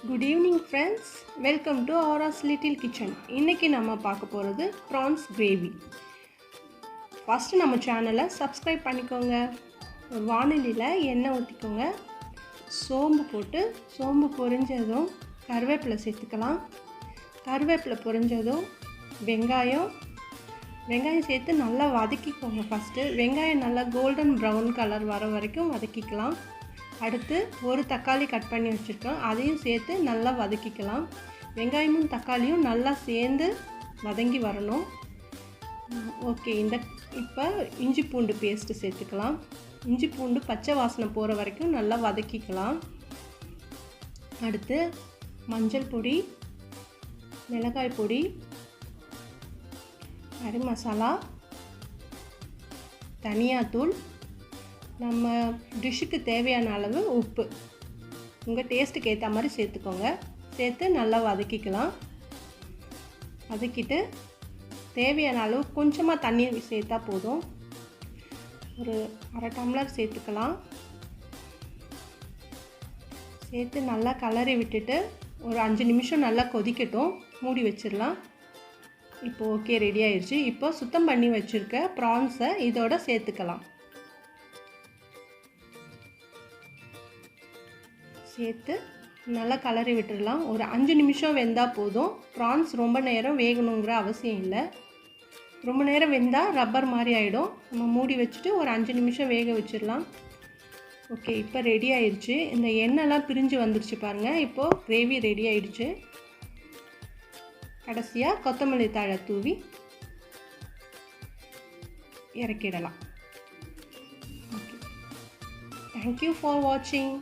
Good evening friends, welcome to Aaras little kitchen. இன்னைக்கு நம்ம பார்க்க போறது prawns gravy. First நம்ம சேனலை subscribe பண்ணிக்கோங்க. ஒரு வாணலில எண்ணெய் ஊத்திக்கோங்க. சோம்பு போட்டு சோம்பு பொரிஞ்சதும் கறிவேப்பிலை சேர்த்துக்கலாம். கறிவேப்பிலை பொரிஞ்சதும் வெங்காயம் சேர்த்து நல்லா வதக்கிக்கோங்க. ஃபர்ஸ்ட் வெங்காயம் நல்லா கோல்டன் brown கலர் வர வரைக்கும் வதக்கிக்கலாம். அடுத்து ஒரு தக்காளி கட் பண்ணி வச்சிருக்கேன், அதையும் சேர்த்து நல்லா வதக்கிக்கலாம். வெங்காயமும் தக்காளியும் நல்லா சேர்ந்து வதங்கி வரணும். ஓகே, இப்போ இஞ்சி பூண்டு பேஸ்ட்டு சேர்த்துக்கலாம். இஞ்சி பூண்டு பச்சை வாசனை போகிற வரைக்கும் நல்லா வதக்கிக்கலாம். அடுத்து மஞ்சள் பொடி, மிளகாய் பொடி, கறி மசாலா, தனியாத்தூள், நம்ம டிஷ்ஷுக்கு தேவையான அளவு உப்பு உங்கள் டேஸ்ட்டுக்கு ஏற்ற மாதிரி சேர்த்துக்கோங்க. சேர்த்து நல்லா வதக்கிக்கலாம். வதக்கிட்டு தேவையான அளவு கொஞ்சமாக தண்ணி சேர்த்தா போதும். ஒரு அரை டம்ளர் சேர்த்துக்கலாம். சேர்த்து நல்லா கலரி விட்டுட்டு ஒரு 5 நிமிஷம் நல்லா கொதிக்கட்டும். மூடி வச்சிடலாம். இப்போ ஓகே, ரெடி ஆயிடுச்சு. இப்போ சுத்தம் பண்ணி வச்சுருக்க ப்ரான்ஸை இதோட சேர்த்துக்கலாம். சேர்த்து நல்லா கலரி விட்டுடலாம். ஒரு 5 நிமிஷம் வெந்தால் போதும். ப்ரான்ஸ் ரொம்ப நேரம் வேகணுங்கிற அவசியம் இல்லை. ரொம்ப நேரம் வெந்தால் ரப்பர் மாதிரி ஆகிடும். நம்ம மூடி வச்சுட்டு ஒரு 5 நிமிஷம் வேக வச்சிடலாம். ஓகே, இப்போ ரெடி ஆயிடுச்சு. இந்த எண்ணெய்லாம் பிரிஞ்சு வந்துடுச்சு பாருங்கள். இப்போது கிரேவி ரெடி ஆயிடுச்சு. கடைசியாக கொத்தமல்லி தழை தூவி இறக்கிடலாம். ஓகே, தேங்க்யூ ஃபார் வாட்சிங்.